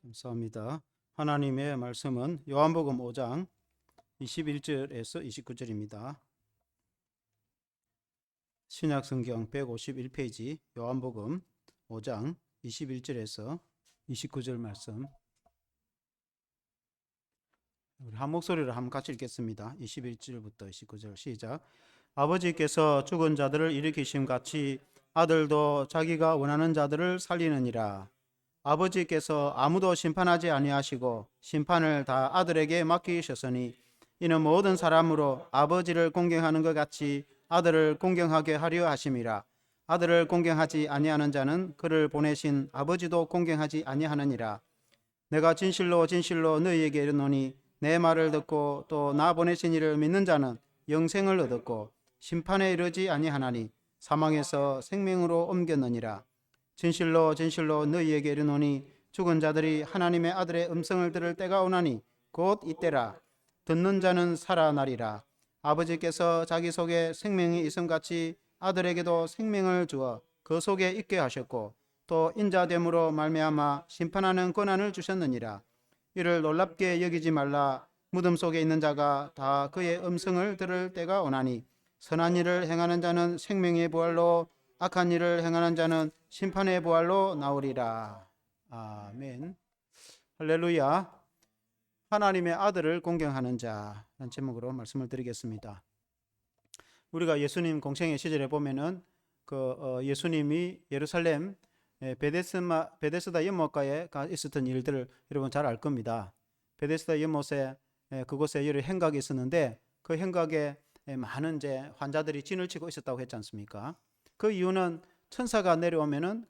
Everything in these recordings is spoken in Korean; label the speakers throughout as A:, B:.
A: 감사합니다. 하나님의 말씀은 요한복음 5장 21절에서 29절입니다. 신약성경 151페이지 요한복음 5장 21절에서 29절 말씀, 우리 한 목소리로 한번 같이 읽겠습니다. 21절부터 29절 시작. 아버지께서 죽은 자들을 일으키심 같이 아들도 자기가 원하는 자들을 살리느니라. 아버지께서 아무도 심판하지 아니하시고 심판을 다 아들에게 맡기셨으니 이는 모든 사람으로 아버지를 공경하는 것 같이 아들을 공경하게 하려 하심이라. 아들을 공경하지 아니하는 자는 그를 보내신 아버지도 공경하지 아니하느니라. 내가 진실로 진실로 너희에게 이르노니 내 말을 듣고 또 나 보내신 이를 믿는 자는 영생을 얻었고 심판에 이르지 아니하나니 사망에서 생명으로 옮겼느니라. 진실로 진실로 너희에게 이르노니 죽은 자들이 하나님의 아들의 음성을 들을 때가 오나니 곧 이때라. 듣는 자는 살아나리라. 아버지께서 자기 속에 생명이 있음같이 아들에게도 생명을 주어 그 속에 있게 하셨고 또 인자됨으로 말미암아 심판하는 권한을 주셨느니라. 이를 놀랍게 여기지 말라. 무덤 속에 있는 자가 다 그의 음성을 들을 때가 오나니 선한 일을 행하는 자는 생명의 부활로 악한 일을 행하는 자는 심판의 부활로 나오리라. 아멘. 할렐루야. 하나님의 아들을 공경하는 자라는 제목으로 말씀을 드리겠습니다. 우리가 예수님 공생의 시절에 보면은 예수님이 예루살렘 베데스다 연못가에 있었던 일들을 여러분 잘 알 겁니다. 베데스다 연못에 그곳에 여러 행각이 있었는데 그 행각에 많은 이제 환자들이 진을 치고 있었다고 했지 않습니까? 그 이유는 천사가 내려오면은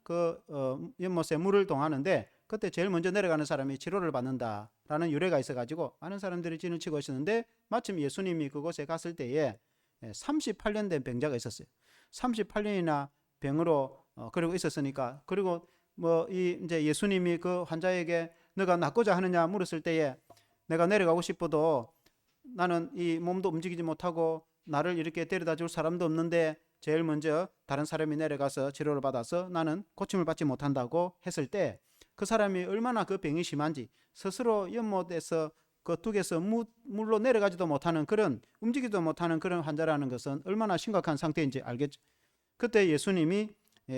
A: 연못에 물을 동하는데 그때 제일 먼저 내려가는 사람이 치료를 받는다라는 유래가 있어가지고 많은 사람들이 진을 치고 있었는데 마침 예수님이 그곳에 갔을 때에 38년 된 병자가 있었어요. 38년이나 병으로 그러고 있었으니까, 그리고 이제 예수님이 그 환자에게 너가 낫고자 하느냐 물었을 때에 내가 내려가고 싶어도 나는 이 몸도 움직이지 못하고 나를 이렇게 데려다 줄 사람도 없는데 제일 먼저 다른 사람이 내려가서 치료를 받아서 나는 고침을 받지 못한다고 했을 때 그 사람이 얼마나 그 병이 심한지 스스로 연못에서 그 둑에서 물로 내려가지도 못하는 그런 움직이지도 못하는 그런 환자라는 것은 얼마나 심각한 상태인지 알겠죠. 그때 예수님이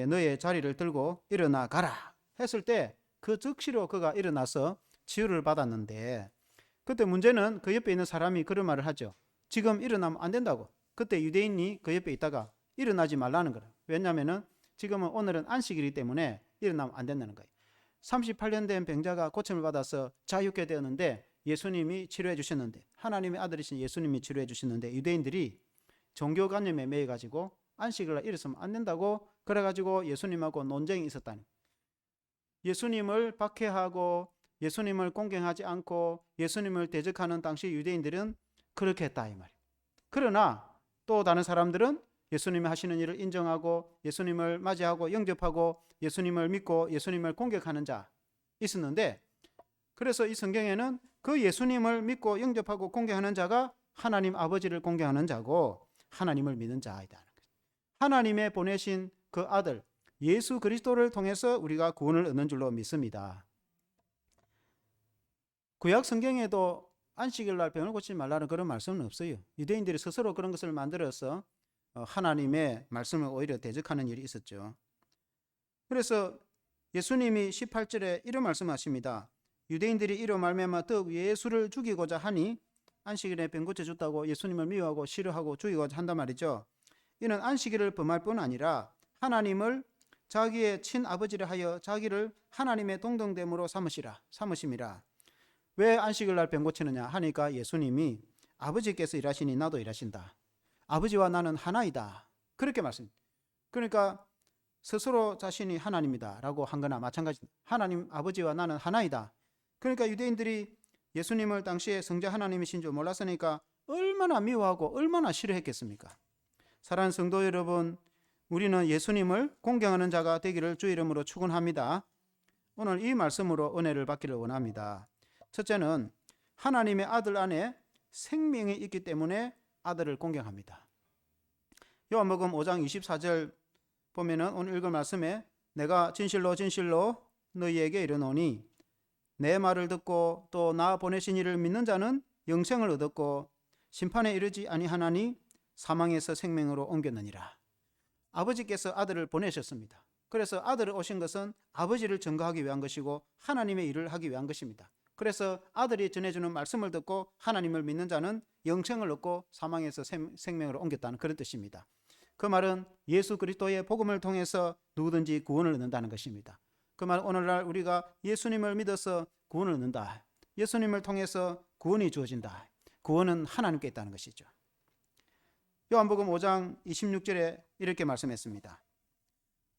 A: 너의 자리를 들고 일어나 가라 했을 때 그 즉시로 그가 일어나서 치유를 받았는데, 그때 문제는 그 옆에 있는 사람이 그런 말을 하죠. 지금 일어나면 안 된다고. 그때 유대인이 그 옆에 있다가 일어나지 말라는 거예요. 왜냐하면 지금은 오늘은 안식일이기 때문에 일어나면 안 된다는 거예요. 38년 된 병자가 고침을 받아서 자유케 되었는데 예수님이 치료해 주셨는데, 하나님의 아들이신 예수님이 치료해 주셨는데 유대인들이 종교관념에 매여 가지고 안식일날 일어서면 안 된다고 그래가지고 예수님하고 논쟁이 있었다니. 예수님을 박해하고 예수님을 공경하지 않고 예수님을 대적하는 당시 유대인들은 그렇게 했다 이 말이에요. 그러나 또 다른 사람들은 예수님이 하시는 일을 인정하고 예수님을 맞이하고 영접하고 예수님을 믿고 예수님을 공격하는 자 있었는데, 그래서 이 성경에는 그 예수님을 믿고 영접하고 공경하는 자가 하나님 아버지를 공경하는 자고 하나님을 믿는 자이다. 하나님의 보내신 그 아들 예수 그리스도를 통해서 우리가 구원을 얻는 줄로 믿습니다. 구약 성경에도 안식일 날 병을 고치지 말라는 그런 말씀은 없어요. 유대인들이 스스로 그런 것을 만들어서 하나님의 말씀을 오히려 대적하는 일이 있었죠. 그래서 예수님이 18절에 이런 말씀하십니다. 유대인들이 이로 말미암아 더욱 예수를 죽이고자 하니, 안식일에 병 고쳐줬다고 예수님을 미워하고 싫어하고 죽이고자 한단 말이죠. 이는 안식일을 범할 뿐 아니라 하나님을 자기의 친아버지라 하여 자기를 하나님의 동등됨으로 삼으심이라. 왜 안식일 날 병 고치느냐 하니까 예수님이 아버지께서 일하시니 나도 일하신다. 아버지와 나는 하나이다. 그렇게 말씀합니다. 그러니까 스스로 자신이 하나님이다 라고 한 거나 마찬가지입니다. 하나님 아버지와 나는 하나이다. 그러니까 유대인들이 예수님을 당시에 성자 하나님이신 줄 몰랐으니까 얼마나 미워하고 얼마나 싫어했겠습니까? 사랑하는 성도 여러분, 우리는 예수님을 공경하는 자가 되기를 주 이름으로 축원합니다. 오늘 이 말씀으로 은혜를 받기를 원합니다. 첫째는 하나님의 아들 안에 생명이 있기 때문에 아들을 공경합니다. 요한복음 5장 24절 보면은 오늘 읽은 말씀에 내가 진실로 진실로 너희에게 이르노니 내 말을 듣고 또 나 보내신 이를 믿는 자는 영생을 얻었고 심판에 이르지 아니하나니 사망에서 생명으로 옮겼느니라. 아버지께서 아들을 보내셨습니다. 그래서 아들을 오신 것은 아버지를 증거하기 위한 것이고 하나님의 일을 하기 위한 것입니다. 그래서 아들이 전해주는 말씀을 듣고 하나님을 믿는 자는 영생을 얻고 사망에서 생명으로 옮겼다는 그런 뜻입니다. 그 말은 예수 그리스도의 복음을 통해서 누구든지 구원을 얻는다는 것입니다. 그 말은 오늘날 우리가 예수님을 믿어서 구원을 얻는다. 예수님을 통해서 구원이 주어진다. 구원은 하나님께 있다는 것이죠. 요한복음 5장 26절에 이렇게 말씀했습니다.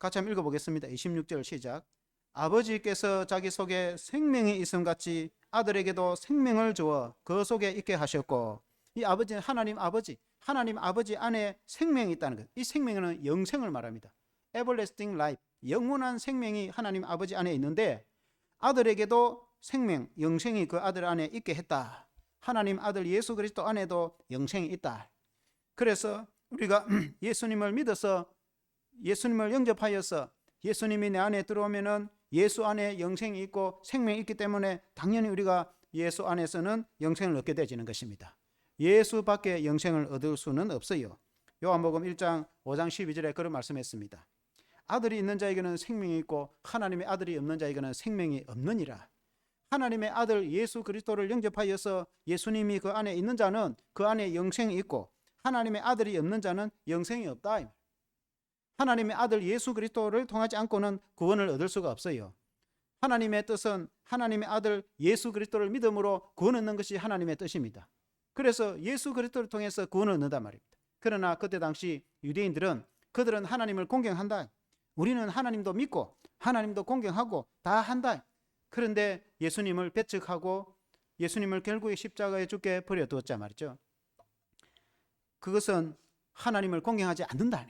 A: 같이 한번 읽어보겠습니다. 26절 시작. 아버지께서 자기 속에 생명이 있음 같이 아들에게도 생명을 주어 그 속에 있게 하셨고, 이 아버지는 하나님 아버지 안에 생명이 있다는 것. 이 생명은 영생을 말합니다. everlasting life, 영원한 생명이 하나님 아버지 안에 있는데 아들에게도 생명, 영생이 그 아들 안에 있게 했다. 하나님 아들 예수 그리스도 안에도 영생이 있다. 그래서 우리가 예수님을 믿어서 예수님을 영접하여서 예수님이 내 안에 들어오면은 예수 안에 영생이 있고 생명이 있기 때문에 당연히 우리가 예수 안에서는 영생을 얻게 되지는 것입니다. 예수 밖에 영생을 얻을 수는 없어요. 요한복음 1장 5장 12절에 그런 말씀했습니다. 아들이 있는 자에게는 생명이 있고 하나님의 아들이 없는 자에게는 생명이 없느니라. 하나님의 아들 예수 그리스도를 영접하여서 예수님이 그 안에 있는 자는 그 안에 영생이 있고 하나님의 아들이 없는 자는 영생이 없다. 하나님의 아들 예수 그리스도를 통하지 않고는 구원을 얻을 수가 없어요. 하나님의 뜻은 하나님의 아들 예수 그리스도를 믿음으로 구원 얻는 것이 하나님의 뜻입니다. 그래서 예수 그리스도를 통해서 구원을 얻는단 말입니다. 그러나 그때 당시 유대인들은 그들은 하나님을 공경한다. 우리는 하나님도 믿고 하나님도 공경하고 다 한다. 그런데 예수님을 배척하고 예수님을 결국에 십자가에 죽게 버려두었자 말이죠. 그것은 하나님을 공경하지 않는다.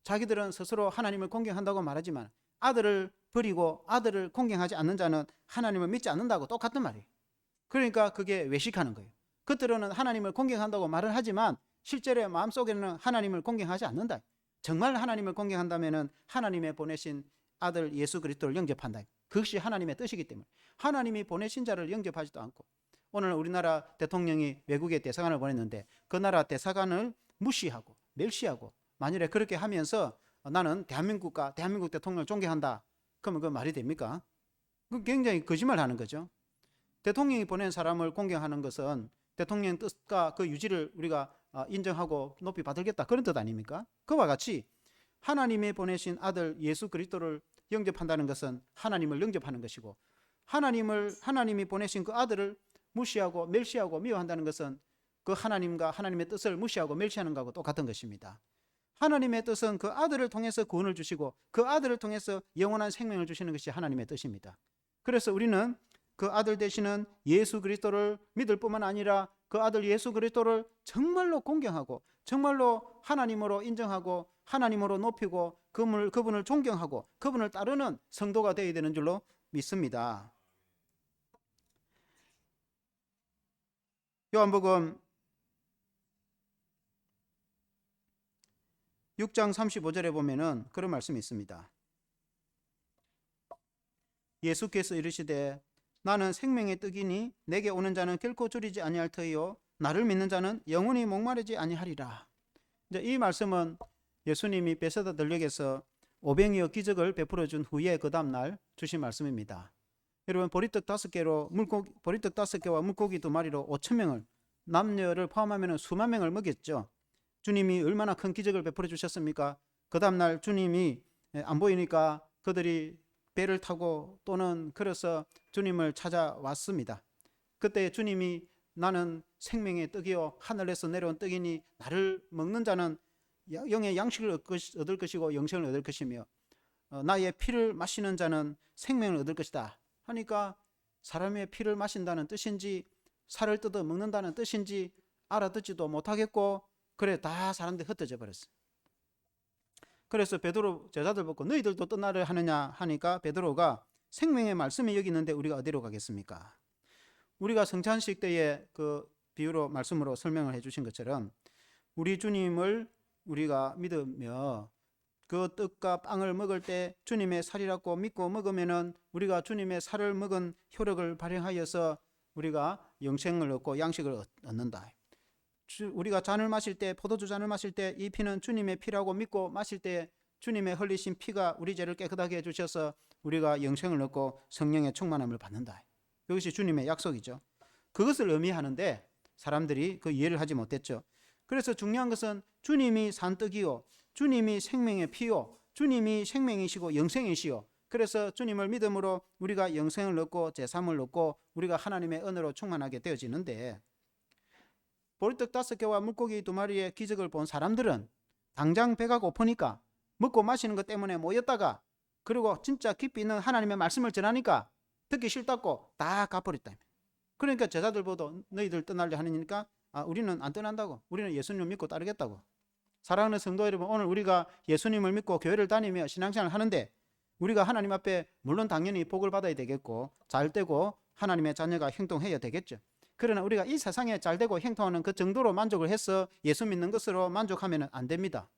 A: 자기들은 스스로 하나님을 공경한다고 말하지만 아들을 버리고 아들을 공경하지 않는 자는 하나님을 믿지 않는다고 똑같은 말이에요. 그러니까 그게 외식하는 거예요. 그들은 하나님을 공경한다고 말을 하지만 실제로 마음속에는 하나님을 공경하지 않는다. 정말 하나님을 공경한다면 하나님의 보내신 아들 예수 그리스도를 영접한다. 그것이 하나님의 뜻이기 때문에 하나님이 보내신 자를 영접하지도 않고, 오늘 우리나라 대통령이 외국에 대사관을 보냈는데 그 나라 대사관을 무시하고 멸시하고 만일에 그렇게 하면서 나는 대한민국 대통령을 존경한다. 그러면 그 말이 됩니까? 그 굉장히 거짓말하는 거죠. 대통령이 보낸 사람을 공경하는 것은 대통령 뜻과 그 유지를 우리가 인정하고 높이 받들겠다 그런 뜻 아닙니까? 그와 같이 하나님이 보내신 아들 예수 그리스도를 영접한다는 것은 하나님을 영접하는 것이고, 하나님이 보내신 그 아들을 무시하고 멸시하고 미워한다는 것은 그 하나님과 하나님의 뜻을 무시하고 멸시하는 것하고 똑같은 것입니다. 하나님의 뜻은 그 아들을 통해서 구원을 주시고 그 아들을 통해서 영원한 생명을 주시는 것이 하나님의 뜻입니다. 그래서 우리는 그 아들 되시는 예수 그리스도를 믿을 뿐만 아니라 그 아들 예수 그리스도를 정말로 공경하고 정말로 하나님으로 인정하고 하나님으로 높이고 그분을 존경하고 그분을 따르는 성도가 되어야 되는 줄로 믿습니다. 요한복음 6장 35절에 보면은 그런 말씀이 있습니다. 예수께서 이르시되 나는 생명의 떡이니 내게 오는 자는 결코 줄이지 아니할 터이요 나를 믿는 자는 영원히 목마르지 아니하리라. 이제 이 말씀은 예수님이 베세다 들녘에서 오병이어 기적을 베풀어 준 후에 그 다음 날 주신 말씀입니다. 여러분 보리떡 5개로 보리떡 5개와 물고기 2마리로 5천 명을 남녀를 포함하면 수만 명을 먹였죠. 주님이 얼마나 큰 기적을 베풀어 주셨습니까? 그 다음 날 주님이 안 보이니까 그들이 배를 타고 또는 걸어서 주님을 찾아왔습니다. 그때 주님이 나는 생명의 떡이요 하늘에서 내려온 떡이니 나를 먹는 자는 영의 양식을 얻을 것이고 영생을 얻을 것이며 나의 피를 마시는 자는 생명을 얻을 것이다 하니까 사람의 피를 마신다는 뜻인지 살을 뜯어 먹는다는 뜻인지 알아듣지도 못하겠고 그래 다 사람들이 흩어져 버렸어요. 그래서 베드로 제자들 보고 너희들도 떠나려 하느냐 하니까 베드로가 생명의 말씀이 여기 있는데 우리가 어디로 가겠습니까? 우리가 성찬식 때에 그 비유로 말씀으로 설명을 해주신 것처럼 우리 주님을 우리가 믿으며 그 떡과 빵을 먹을 때 주님의 살이라고 믿고 먹으면은 우리가 주님의 살을 먹은 효력을 발휘하여서 우리가 영생을 얻고 양식을 얻는다. 우리가 잔을 마실 때, 포도주 잔을 마실 때 이 피는 주님의 피라고 믿고 마실 때 주님의 흘리신 피가 우리 죄를 깨끗하게 해주셔서 우리가 영생을 얻고 성령의 충만함을 받는다. 이것이 주님의 약속이죠. 그것을 의미하는데 사람들이 그 이해를 하지 못했죠. 그래서 중요한 것은 주님이 산떡이요, 주님이 생명의 피요, 주님이 생명이시고 영생이시요. 그래서 주님을 믿음으로 우리가 영생을 얻고 제3을 얻고 우리가 하나님의 은혜로 충만하게 되어지는데, 보리떡 5개와 물고기 2마리의 기적을 본 사람들은 당장 배가 고프니까 먹고 마시는 것 때문에 모였다가, 그리고 진짜 깊이 있는 하나님의 말씀을 전하니까 듣기 싫다고 다 가버렸다. 그러니까 제자들 보도 너희들 떠날려 하니까 우리는 안 떠난다고, 우리는 예수님을 믿고 따르겠다고. 사랑하는 성도 여러분, 오늘 우리가 예수님을 믿고 교회를 다니며 신앙생활을 하는데 우리가 하나님 앞에 물론 당연히 복을 받아야 되겠고 잘되고 하나님의 자녀가 행동해야 되겠죠. 그러나 우리가 이 세상에 잘되고 행동하는 그 정도로 만족을 해서 예수 믿는 것으로 만족하면 안 됩니다.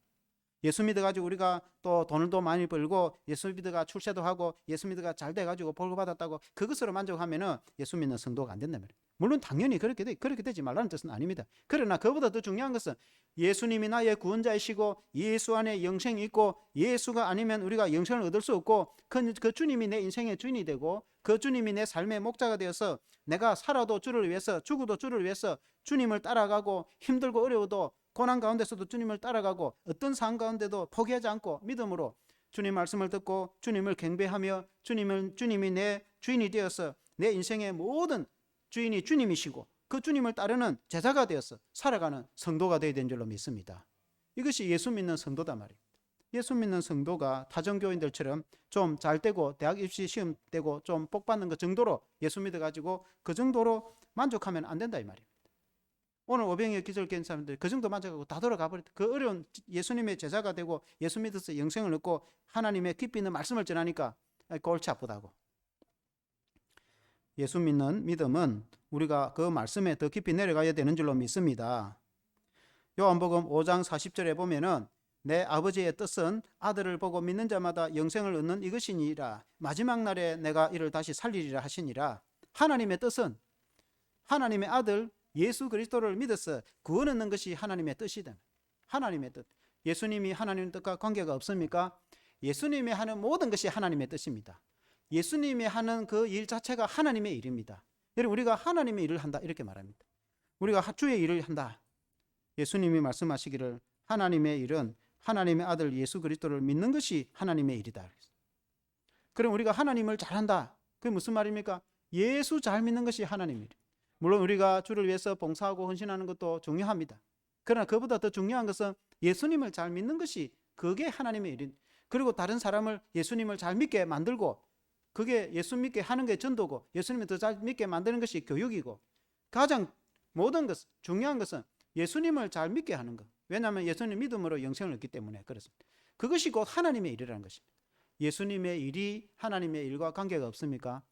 A: 예수 믿어가지고 우리가 또 돈을 더 많이 벌고 예수 믿어가 출세도 하고 예수 믿어가 잘 돼가지고 복을 받았다고 그것으로 만족하면은 예수 믿는 성도가 안 된단 말이에요. 물론 당연히 그렇게 되지 말라는 뜻은 아닙니다. 그러나 그보다 더 중요한 것은 예수님이 나의 구원자이시고 예수 안에 영생이 있고 예수가 아니면 우리가 영생을 얻을 수 없고 그 주님이 내 인생의 주인이 되고 그 주님이 내 삶의 목자가 되어서 내가 살아도 주를 위해서 죽어도 주를 위해서 주님을 따라가고 힘들고 어려워도 고난 가운데서도 주님을 따라가고 어떤 상황 가운데도 포기하지 않고 믿음으로 주님 말씀을 듣고 주님을 경배하며 주님이 내 주인이 되어서 내 인생의 모든 주인이 주님이시고 그 주님을 따르는 제자가 되어서 살아가는 성도가 되어야 되는 줄로 믿습니다. 이것이 예수 믿는 성도다 말입니다. 예수 믿는 성도가 타종교인들처럼 좀 잘되고 대학 입시 시험 되고 좀 복받는 것 정도로 예수 믿어가지고 그 정도로 만족하면 안 된다 이 말입니다. 오늘 오병이어 기적을 깬 사람들 그 정도 만족하고 다 돌아가 버렸다. 그 어려운 예수님의 제자가 되고 예수 믿어서 영생을 얻고 하나님의 깊이 있는 말씀을 전하니까 골치 아프다고. 예수 믿는 믿음은 우리가 그 말씀에 더 깊이 내려가야 되는 줄로 믿습니다. 요한복음 5장 40절에 보면은 내 아버지의 뜻은 아들을 보고 믿는 자마다 영생을 얻는 이것이니라. 마지막 날에 내가 이를 다시 살리리라 하시니라. 하나님의 뜻은 하나님의 아들 예수 그리스도를 믿어서 구원 얻는 것이 하나님의 뜻이다. 하나님의 뜻. 예수님이 하나님의 뜻과 관계가 없습니까? 예수님이 하는 모든 것이 하나님의 뜻입니다. 예수님이 하는 그 일 자체가 하나님의 일입니다. 여러분, 우리가 하나님의 일을 한다 이렇게 말합니다. 우리가 주의 일을 한다. 예수님이 말씀하시기를 하나님의 일은 하나님의 아들 예수 그리스도를 믿는 것이 하나님의 일이다. 그럼 우리가 하나님을 잘한다. 그게 무슨 말입니까? 예수 잘 믿는 것이 하나님의 일. 물론 우리가 주를 위해서 봉사하고 헌신하는 것도 중요합니다. 그러나 그보다 더 중요한 것은 예수님을 잘 믿는 것이 그게 하나님의 일인. 그리고 다른 사람을 예수님을 잘 믿게 만들고 그게 예수 믿게 하는 게 전도고 예수님을 더 잘 믿게 만드는 것이 교육이고 가장 모든 것 중요한 것은 예수님을 잘 믿게 하는 것. 왜냐하면 예수님 믿음으로 영생을 얻기 때문에 그렇습니다. 그것이 곧 하나님의 일이라는 것입니다. 예수님의 일이 하나님의 일과 관계가 없습니까?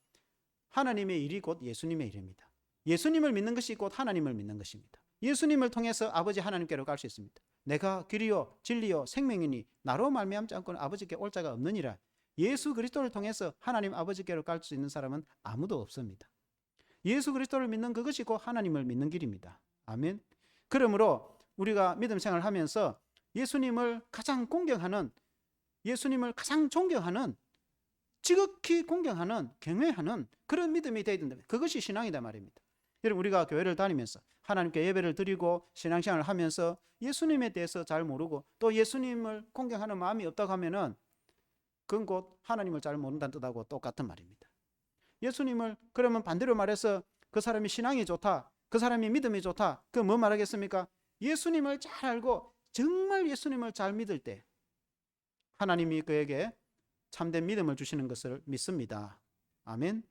A: 하나님의 일이 곧 예수님의 일입니다. 예수님을 믿는 것이 곧 하나님을 믿는 것입니다. 예수님을 통해서 아버지 하나님께로 갈 수 있습니다. 내가 길이요 진리요 생명이니 나로 말미암지 않고는 아버지께 올 자가 없느니라. 예수 그리스도를 통해서 하나님 아버지께로 갈 수 있는 사람은 아무도 없습니다. 예수 그리스도를 믿는 그것이 곧 하나님을 믿는 길입니다. 아멘. 그러므로 우리가 믿음 생활을 하면서 예수님을 가장 공경하는, 예수님을 가장 존경하는, 지극히 공경하는, 경외하는 그런 믿음이 되어야 된다. 그것이 신앙이다 말입니다. 여러분, 우리가 교회를 다니면서 하나님께 예배를 드리고 신앙생활을 하면서 예수님에 대해서 잘 모르고 또 예수님을 공경하는 마음이 없다고 하면은 그건 곧 하나님을 잘 모른다는 뜻하고 똑같은 말입니다. 예수님을 그러면 반대로 말해서 그 사람이 신앙이 좋다, 그 사람이 믿음이 좋다, 그 뭐 말하겠습니까? 예수님을 잘 알고 정말 예수님을 잘 믿을 때 하나님이 그에게 참된 믿음을 주시는 것을 믿습니다. 아멘.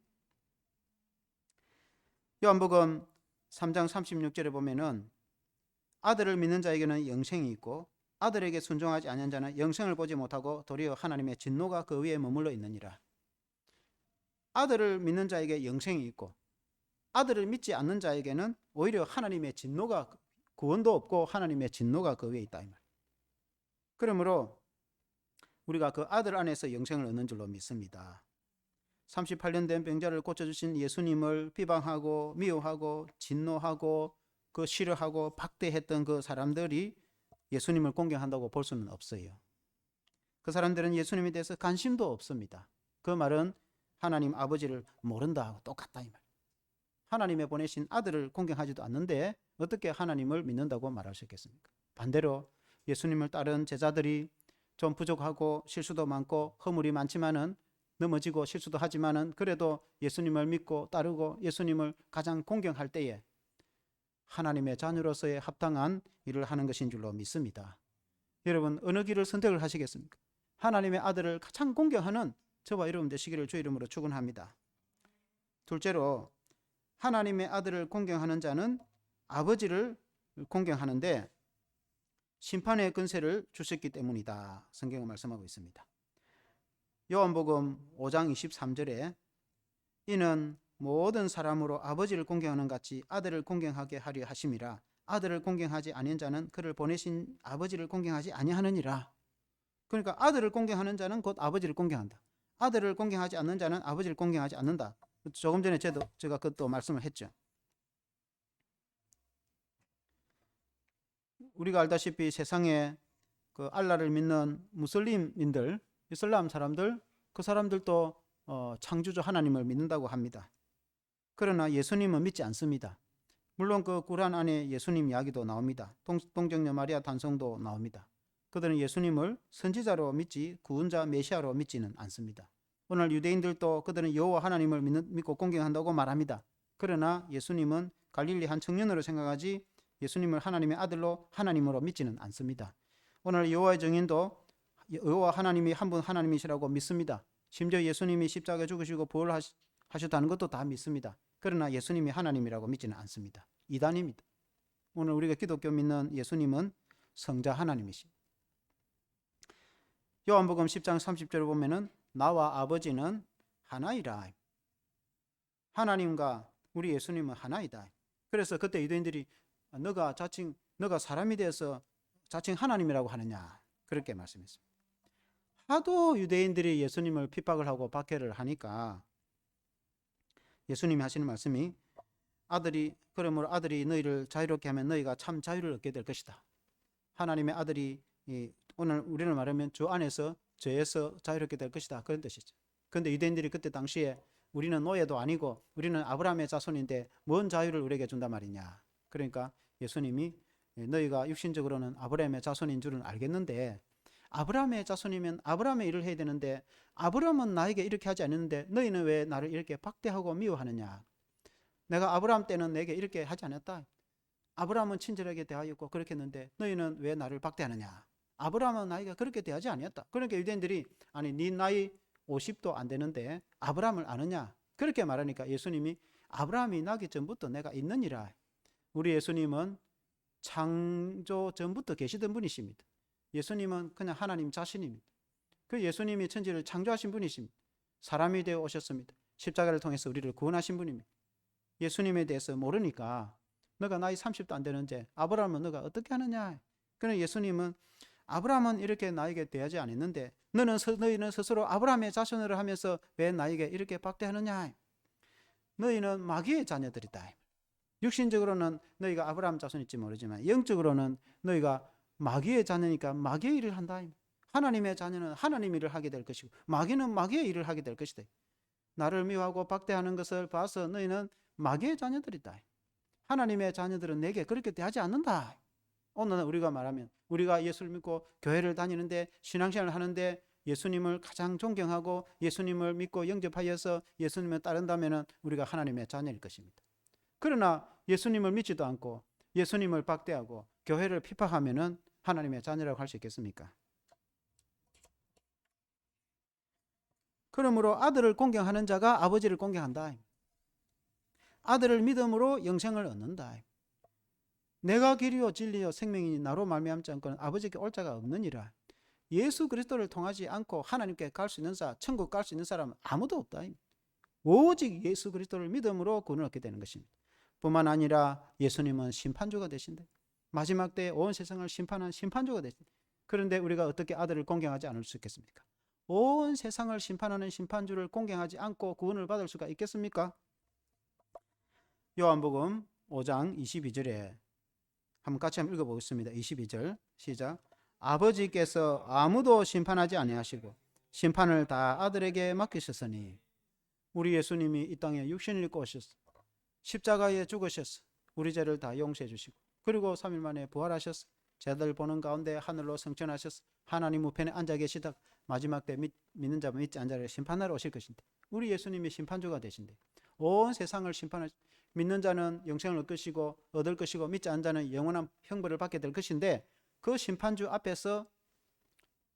A: 요한복음 3장 36절에 보면은 아들을 믿는 자에게는 영생이 있고 아들에게 순종하지 않은 자는 영생을 보지 못하고 도리어 하나님의 진노가 그 위에 머물러 있느니라. 아들을 믿는 자에게 영생이 있고 아들을 믿지 않는 자에게는 오히려 하나님의 진노가, 구원도 없고 하나님의 진노가 그 위에 있다 이 말. 그러므로 우리가 그 아들 안에서 영생을 얻는 줄로 믿습니다. 38년 된 병자를 고쳐주신 예수님을 비방하고 미워하고 진노하고 그 싫어하고 박대했던 그 사람들이 예수님을 공경한다고 볼 수는 없어요. 그 사람들은 예수님에 대해서 관심도 없습니다. 그 말은 하나님 아버지를 모른다하고 똑같다 이 말. 하나님의 보내신 아들을 공경하지도 않는데 어떻게 하나님을 믿는다고 말할 수 있겠습니까? 반대로 예수님을 따른 제자들이 좀 부족하고 실수도 많고 허물이 많지만은 넘어지고 실수도 하지만은 그래도 예수님을 믿고 따르고 예수님을 가장 공경할 때에 하나님의 자녀로서의 합당한 일을 하는 것인 줄로 믿습니다. 여러분 어느 길을 선택을 하시겠습니까? 하나님의 아들을 가장 공경하는 저와 여러분 되시기를 주 이름으로 축원합니다. 둘째로 하나님의 아들을 공경하는 자는 아버지를 공경하는데 심판의 권세를 주셨기 때문이다. 성경은 말씀하고 있습니다. 요한복음 5장 23절에 이는 모든 사람으로 아버지를 공경하는 같이 아들을 공경하게 하려 하심이라. 아들을 공경하지 아니한 자는 그를 보내신 아버지를 공경하지 아니하느니라. 그러니까 아들을 공경하는 자는 곧 아버지를 공경한다. 아들을 공경하지 않는 자는 아버지를 공경하지 않는다. 조금 전에 제가 그것도 말씀을 했죠. 우리가 알다시피 세상에 그 알라를 믿는 무슬림인들, 이슬람 사람들, 그 사람들도 창조주 하나님을 믿는다고 합니다. 그러나 예수님은 믿지 않습니다. 물론 그 구란 안에 예수님 이야기도 나옵니다. 동정녀 마리아 탄성도 나옵니다. 그들은 예수님을 선지자로 믿지 구원자 메시아로 믿지는 않습니다. 오늘 유대인들도 그들은 여호와 하나님을 믿고 공경한다고 말합니다. 그러나 예수님은 갈릴리 한 청년으로 생각하지 예수님을 하나님의 아들로 하나님으로 믿지는 않습니다. 오늘 여호와의 증인도 여호와 하나님이 한 분 하나님이시라고 믿습니다. 심지어 예수님이 십자가에 죽으시고 부활하셨다는 것도 다 믿습니다. 그러나 예수님이 하나님이라고 믿지는 않습니다. 이단입니다. 오늘 우리가 기독교 믿는 예수님은 성자 하나님이십니다. 요한복음 10장 30절을 보면은 나와 아버지는 하나이라. 하나님과 우리 예수님은 하나이다. 그래서 그때 유대인들이 너가 사람이 되어서 자칭 하나님이라고 하느냐 그렇게 말씀했습니다. 하도 유대인들이 예수님을 핍박을 하고 박해를 하니까 예수님이 하시는 말씀이 그러므로 아들이 너희를 자유롭게 하면 너희가 참 자유를 얻게 될 것이다. 하나님의 아들이 오늘 우리를 말하면 주 안에서 죄에서 자유롭게 될 것이다. 그런 뜻이죠. 그런데 유대인들이 그때 당시에 우리는 노예도 아니고 우리는 아브라함의 자손인데 뭔 자유를 우리에게 준단 말이냐. 그러니까 예수님이 너희가 육신적으로는 아브라함의 자손인 줄은 알겠는데 아브라함의 자손이면 아브라함의 일을 해야 되는데 아브라함은 나에게 이렇게 하지 않았는데 너희는 왜 나를 이렇게 박대하고 미워하느냐. 내가 아브라함 때는 내게 이렇게 하지 않았다. 아브라함은 친절하게 대하였고 그렇게 했는데 너희는 왜 나를 박대하느냐. 아브라함은 나이가 그렇게 대하지 아니었다. 그러니까 유대인들이 아니 네 나이 50도 안 되는데 아브라함을 아느냐 그렇게 말하니까 예수님이 아브라함이 나기 전부터 내가 있느니라. 우리 예수님은 창조 전부터 계시던 분이십니다. 예수님은 그냥 하나님 자신입니다. 그 예수님이 천지를 창조하신 분이십니다. 사람이 되어 오셨습니다. 십자가를 통해서 우리를 구원하신 분입니다. 예수님에 대해서 모르니까 너가 나이 30도 안 되는데 아브라함은 너가 어떻게 하느냐. 그러나 예수님은 아브라함은 이렇게 나에게 대하지 않았는데 너희는 스스로 아브라함의 자손으로 하면서 왜 나에게 이렇게 박대하느냐. 너희는 마귀의 자녀들이다. 육신적으로는 너희가 아브라함 자손일지 모르지만 영적으로는 너희가 마귀의 자녀니까 마귀의 일을 한다. 하나님의 자녀는 하나님 일을 하게 될 것이고 마귀는 마귀의 일을 하게 될 것이다. 나를 미워하고 박대하는 것을 봐서 너희는 마귀의 자녀들이다. 하나님의 자녀들은 내게 그렇게 대하지 않는다. 오늘 우리가 말하면 우리가 예수를 믿고 교회를 다니는데 신앙생활을 하는데 예수님을 가장 존경하고 예수님을 믿고 영접하여서 예수님을 따른다면 우리가 하나님의 자녀일 것입니다. 그러나 예수님을 믿지도 않고 예수님을 박대하고 교회를 핍박하면 하나님의 자녀라고 할 수 있겠습니까? 그러므로 아들을 공경하는 자가 아버지를 공경한다. 아들을 믿음으로 영생을 얻는다. 내가 길이요 진리요 생명이니 나로 말미암지 않고는 아버지께 올 자가 없느니라. 예수 그리스도를 통하지 않고 하나님께 갈 수 있는 천국 갈 수 있는 사람은 아무도 없다. 오직 예수 그리스도를 믿음으로 구원을 얻게 되는 것입니다. 뿐만 아니라 예수님은 심판주가 되신다. 마지막 때에 온 세상을 심판한 심판주가 되신다. 그런데 우리가 어떻게 아들을 공경하지 않을 수 있겠습니까? 온 세상을 심판하는 심판주를 공경하지 않고 구원을 받을 수가 있겠습니까? 요한복음 5장 22절에 한번 같이 한번 읽어보겠습니다. 22절 시작. 아버지께서 아무도 심판하지 아니하시고 심판을 다 아들에게 맡기셨으니 우리 예수님이 이 땅에 육신을 입고 오셨어. 십자가에 죽으셨어. 우리 죄를 다 용서해 주시고 그리고 3일 만에 부활하셨어. 제들 보는 가운데 하늘로 승천하셨어. 하나님 우편에 앉아 계시다. 마지막 때 믿는 자 믿지 않는 자를 심판하러 오실 것인데 우리 예수님이 심판주가 되신데 온 세상을 심판할 믿는 자는 영생을 얻을 것이고 믿지 않는 자는 영원한 형벌을 받게 될 것인데 그 심판주 앞에서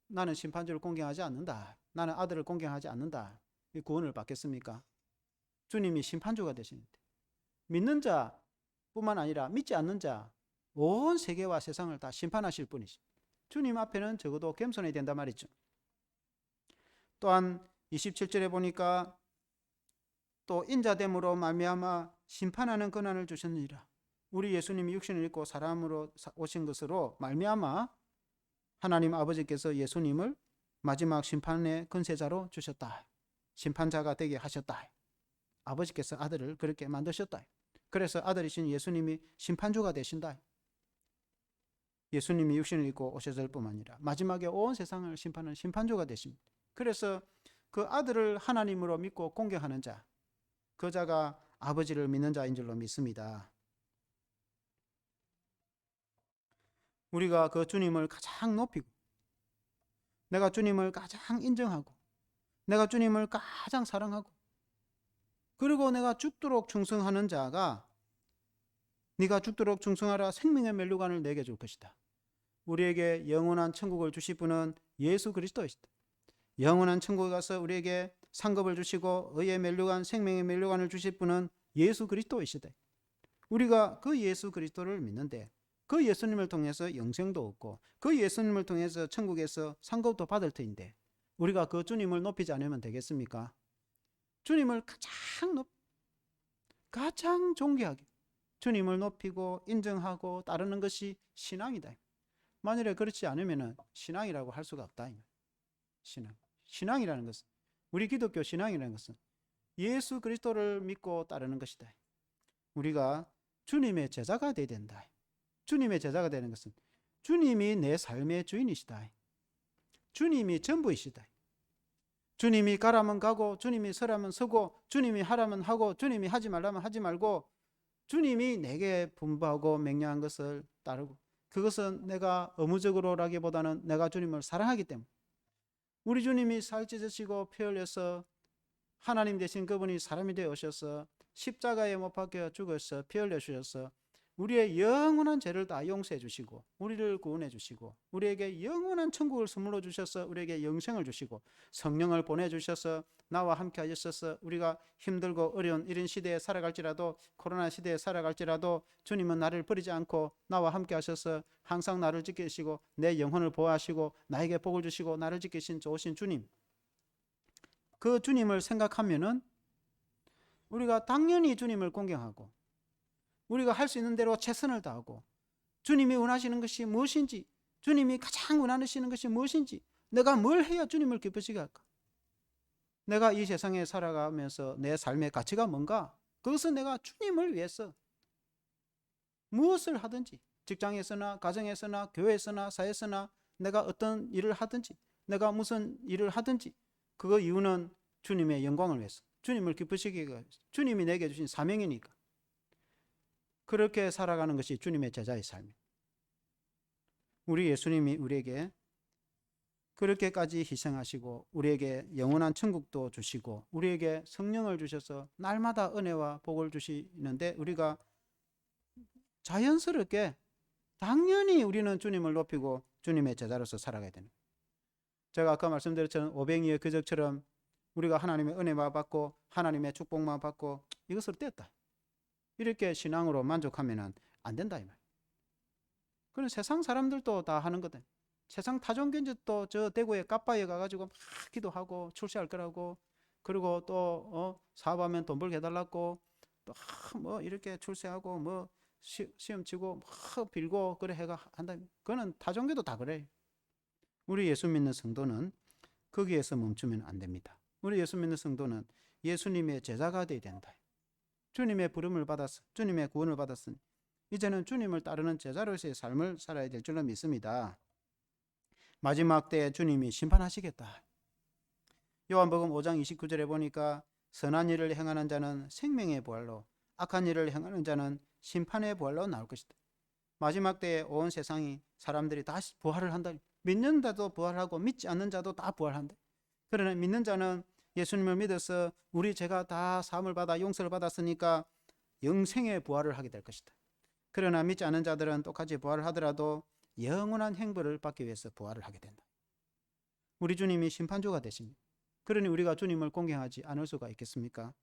A: 나는 심판주를 공경하지 않는다. 나는 아들을 공경하지 않는다. 이 구원을 받겠습니까? 주님이 심판주가 되시는데 믿는 자뿐만 아니라 믿지 않는 자 온 세계와 세상을 다 심판하실 분이십니다. 주님 앞에는 적어도 겸손해야 된단 말이죠. 또한 27절에 보니까 또 인자됨으로 말미암아 심판하는 권한을 주셨느니라. 우리 예수님이 육신을 입고 사람으로 오신 것으로 말미암아 하나님 아버지께서 예수님을 마지막 심판의 권세자로 주셨다. 심판자가 되게 하셨다. 아버지께서 아들을 그렇게 만드셨다. 그래서 아들이신 예수님이 심판주가 되신다. 예수님이 육신을 입고 오셨을 뿐만 아니라 마지막에 온 세상을 심판하는 심판주가 되십니다. 그래서 그 아들을 하나님으로 믿고 공경하는 자, 그 자가 아버지를 믿는 자인 줄로 믿습니다. 우리가 그 주님을 가장 높이고 내가 주님을 가장 인정하고 내가 주님을 가장 사랑하고 그리고 내가 죽도록 충성하는 자가 네가 죽도록 충성하라 생명의 멸류관을 내게 줄 것이다. 우리에게 영원한 천국을 주실 분은 예수 그리스도이시다. 영원한 천국에 가서 우리에게 상급을 주시고 의의 멸류관 생명의 멸류관을 주실 분은 예수 그리스도이시다. 우리가 그 예수 그리스도를 믿는데 그 예수님을 통해서 영생도 얻고 그 예수님을 통해서 천국에서 상급도 받을 터인데 우리가 그 주님을 높이지 않으면 되겠습니까? 주님을 가장 존귀하게 주님을 높이고 인정하고 따르는 것이 신앙이다. 만일에 그렇지 않으면 신앙이라고 할 수가 없다. 신앙이라는 것은 우리 기독교 신앙이라는 것은 예수 그리스도를 믿고 따르는 것이다. 우리가 주님의 제자가 되어야 된다. 주님의 제자가 되는 것은 주님이 내 삶의 주인이시다. 주님이 전부이시다. 주님이 가라면 가고 주님이 서라면 서고 주님이 하라면 하고 주님이 하지 말라면 하지 말고 주님이 내게 분부하고 명령한 것을 따르고 그것은 내가 의무적으로라기보다는 내가 주님을 사랑하기 때문에 우리 주님이 살 찢으시고 피 흘려서 하나님 되신 그분이 사람이 되어 오셔서 십자가에 못 박혀 죽어서 피 흘려 주셔서 우리의 영원한 죄를 다 용서해 주시고 우리를 구원해 주시고 우리에게 영원한 천국을 선물로 주셔서 우리에게 영생을 주시고 성령을 보내주셔서 나와 함께 하셨어서 우리가 힘들고 어려운 이런 시대에 살아갈지라도 코로나 시대에 살아갈지라도 주님은 나를 버리지 않고 나와 함께 하셔서 항상 나를 지키시고 내 영혼을 보호하시고 나에게 복을 주시고 나를 지키신 좋으신 주님, 그 주님을 생각하면은 우리가 당연히 주님을 공경하고 우리가 할 수 있는 대로 최선을 다하고 주님이 원하시는 것이 무엇인지 주님이 가장 원하시는 것이 무엇인지 내가 뭘 해야 주님을 기쁘시게 할까? 내가 이 세상에 살아가면서 내 삶의 가치가 뭔가? 그것은 내가 주님을 위해서 무엇을 하든지 직장에서나 가정에서나 교회에서나 사회에서나 내가 어떤 일을 하든지 내가 무슨 일을 하든지 그 이유는 주님의 영광을 위해서 주님을 기쁘시게 위해서 주님이 내게 주신 사명이니까 그렇게 살아가는 것이 주님의 제자의 삶입니다. 우리 예수님이 우리에게 그렇게까지 희생하시고 우리에게 영원한 천국도 주시고 우리에게 성령을 주셔서 날마다 은혜와 복을 주시는데 우리가 자연스럽게 당연히 우리는 주님을 높이고 주님의 제자로서 살아가야 되는 거예요. 제가 아까 말씀드렸던 오병이의 기적처럼 우리가 하나님의 은혜만 받고 하나님의 축복만 받고 이것을 뗐다 이렇게 신앙으로 만족하면 안 된다 이 말. 그런 세상 사람들도 다 하는 거다. 세상 타종교인들도 저 대구에 까빠에 가가지고 막 기도하고 출세할 거라고 그리고 또 사업하면 돈 벌게 해달라고 또 뭐 이렇게 출세하고 뭐 시험 치고 막 빌고 그래 해가 한다. 그거는 타종교도 다 그래. 우리 예수 믿는 성도는 거기에서 멈추면 안 됩니다. 우리 예수 믿는 성도는 예수님의 제자가 되어야 된다. 주님의 부름을 받았어. 주님의 구원을 받았으니 이제는 주님을 따르는 제자로서의 삶을 살아야 될 줄로 믿습니다. 마지막 때에 주님이 심판하시겠다. 요한복음 5장 29절에 보니까 선한 일을 행하는 자는 생명의 부활로, 악한 일을 행하는 자는 심판의 부활로 나올 것이다. 마지막 때에 온 세상이 사람들이 다시 부활을 한다. 믿는 자도 부활하고 믿지 않는 자도 다 부활한다. 그러나 믿는 자는 예수님을 믿어서 우리 죄가 다 사함을 받아 용서를 받았으니까 영생의 부활을 하게 될 것이다. 그러나 믿지 않는 자들은 똑같이 부활을 하더라도 영원한 행복을 받기 위해서 부활을 하게 된다. 우리 주님이 심판주가 되십니다. 그러니 우리가 주님을 공경하지 않을 수가 있겠습니까?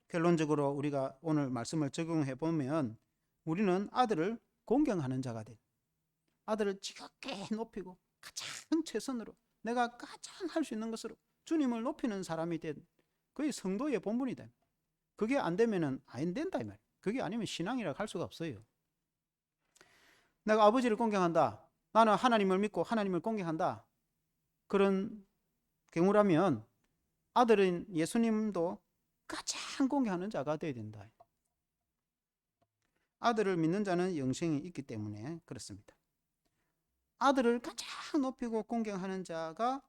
A: 결론적으로 우리가 오늘 말씀을 적용해 보면 우리는 아들을 공경하는 자가 돼. 아들을 지극히 높이고 가장 최선으로 내가 가장 할 수 있는 것으로 주님을 높이는 사람이 된, 그게 성도의 본분이다. 그게 안 되면은 안 된다 이 말. 그게 아니면 신앙이라고 할 수가 없어요. 내가 아버지를 공경한다. 나는 하나님을 믿고 하나님을 공경한다. 그런 경우라면 아들인 예수님도 가장 공경하는 자가 되어야 된다. 아들을 믿는 자는 영생이 있기 때문에 그렇습니다. 아들을 가장 높이고 공경하는 자가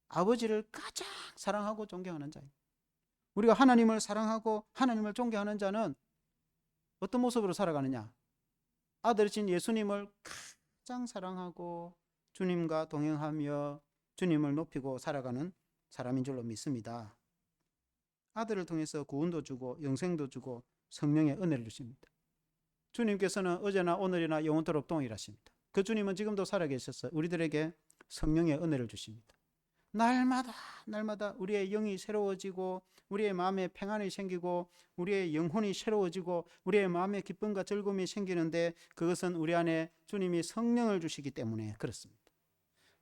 A: 아버지를 가장 사랑하고 존경하는 자예요. 우리가 하나님을 사랑하고 하나님을 존경하는 자는 어떤 모습으로 살아가느냐? 아들이신 예수님을 가장 사랑하고 주님과 동행하며 주님을 높이고 살아가는 사람인 줄로 믿습니다. 아들을 통해서 구원도 주고 영생도 주고 성령의 은혜를 주십니다. 주님께서는 어제나 오늘이나 영원토록 동일하십니다. 그 주님은 지금도 살아계셔서 우리들에게 성령의 은혜를 주십니다. 날마다 우리의 영이 새로워지고 우리의 마음에 평안이 생기고 우리의 영혼이 새로워지고 우리의 마음에 기쁨과 즐거움이 생기는데 그것은 우리 안에 주님이 성령을 주시기 때문에 그렇습니다.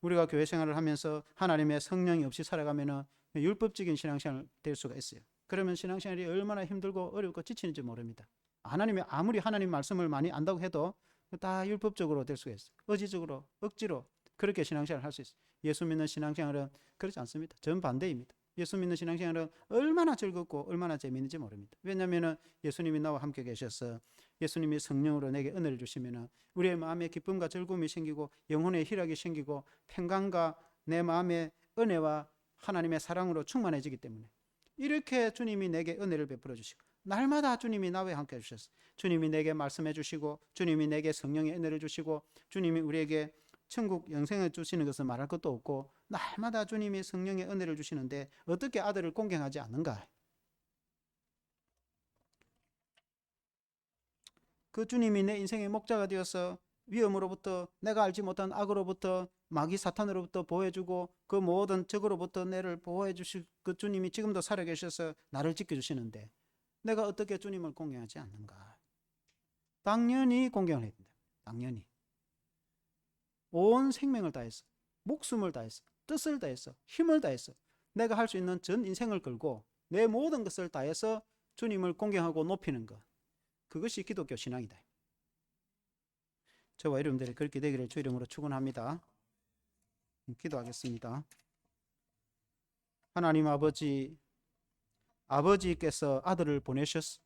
A: 우리가 교회 생활을 하면서 하나님의 성령이 없이 살아가면 율법적인 신앙생활 될 수가 있어요. 그러면 신앙생활이 얼마나 힘들고 어렵고 지치는지 모릅니다. 하나님이 아무리 하나님 말씀을 많이 안다고 해도 다 율법적으로 될 수가 있어요. 의지적으로 억지로 그렇게 신앙생활을 할 수 있어요. 예수 믿는 신앙생활은 그렇지 않습니다. 전반대입니다. 예수 믿는 신앙생활은 얼마나 즐겁고 얼마나 재미있는지 모릅니다. 왜냐하면 예수님이 나와 함께 계셔서 예수님이 성령으로 내게 은혜를 주시면 우리의 마음에 기쁨과 즐거움이 생기고 영혼의 희락이 생기고 평강과 내 마음의 은혜와 하나님의 사랑으로 충만해지기 때문에 이렇게 주님이 내게 은혜를 베풀어 주시고 날마다 주님이 나와 함께 해주셨어요. 주님이 내게 말씀해 주시고 주님이 내게 성령의 은혜를 주시고 주님이 우리에게 천국 영생을 주시는 것은 말할 것도 없고 날마다 주님이 성령의 은혜를 주시는데 어떻게 아들을 공경하지 않는가? 그 주님이 내 인생의 목자가 되어서 위험으로부터 내가 알지 못한 악으로부터 마귀 사탄으로부터 보호해주고 그 모든 적으로부터 나를 보호해 주실 그 주님이 지금도 살아계셔서 나를 지켜주시는데 내가 어떻게 주님을 공경하지 않는가? 당연히 공경을 해야 된다. 당연히 온 생명을 다해서 목숨을 다해서 뜻을 다해서 힘을 다해서 내가 할 수 있는 전 인생을 걸고 내 모든 것을 다해서 주님을 공경하고 높이는 것, 그것이 기독교 신앙이다. 저와 여러분들이 그렇게 되기를 주 이름으로 축원합니다. 기도하겠습니다. 하나님 아버지께서 아들을 보내셨어.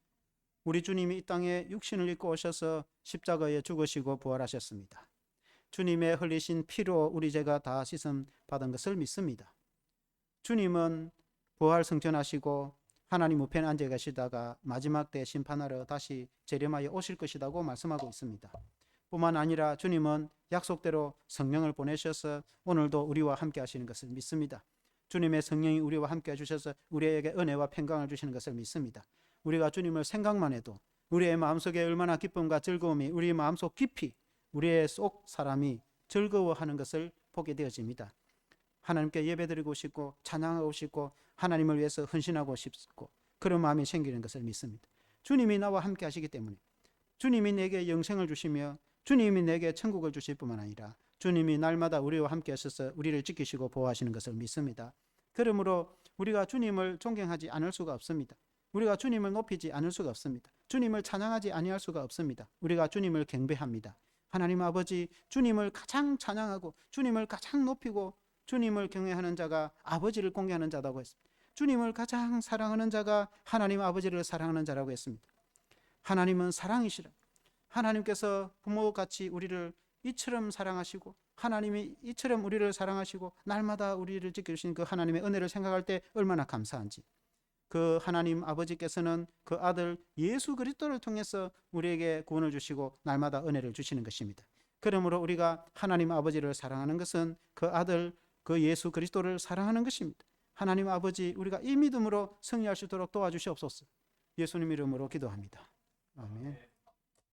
A: 우리 주님이 이 땅에 육신을 입고 오셔서 십자가에 죽으시고 부활하셨습니다. 주님의 흘리신 피로 우리 죄가 다 씻음 받은 것을 믿습니다. 주님은 부활 승천하시고 하나님 우편에 앉아 계시다가 마지막 때 심판하러 다시 재림하여 오실 것이라고 말씀하고 있습니다. 뿐만 아니라 주님은 약속대로 성령을 보내셔서 오늘도 우리와 함께 하시는 것을 믿습니다. 주님의 성령이 우리와 함께 해주셔서 우리에게 은혜와 평강을 주시는 것을 믿습니다. 우리가 주님을 생각만 해도 우리의 마음속에 얼마나 기쁨과 즐거움이 우리 마음속 깊이 우리의 속 사람이 즐거워하는 것을 보게 되어집니다. 하나님께 예배드리고 싶고 찬양하고 싶고 하나님을 위해서 헌신하고 싶고 그런 마음이 생기는 것을 믿습니다. 주님이 나와 함께 하시기 때문에 주님이 내게 영생을 주시며 주님이 내게 천국을 주실 뿐만 아니라 주님이 날마다 우리와 함께 하셔서 우리를 지키시고 보호하시는 것을 믿습니다. 그러므로 우리가 주님을 존경하지 않을 수가 없습니다. 우리가 주님을 높이지 않을 수가 없습니다. 주님을 찬양하지 아니할 수가 없습니다. 우리가 주님을 경배합니다. 하나님 아버지, 주님을 가장 찬양하고 주님을 가장 높이고 주님을 경외하는 자가 아버지를 공경하는 자라고 했습니다. 주님을 가장 사랑하는 자가 하나님 아버지를 사랑하는 자라고 했습니다. 하나님은 사랑이시라. 하나님께서 부모같이 우리를 이처럼 사랑하시고 하나님이 이처럼 우리를 사랑하시고 날마다 우리를 지켜주신 그 하나님의 은혜를 생각할 때 얼마나 감사한지, 그 하나님 아버지께서는 그 아들 예수 그리스도를 통해서 우리에게 구원을 주시고 날마다 은혜를 주시는 것입니다. 그러므로 우리가 하나님 아버지를 사랑하는 것은 그 아들 그 예수 그리스도를 사랑하는 것입니다. 하나님 아버지, 우리가 이 믿음으로 승리할 수 있도록 도와주시옵소서. 예수님 이름으로 기도합니다. 아멘.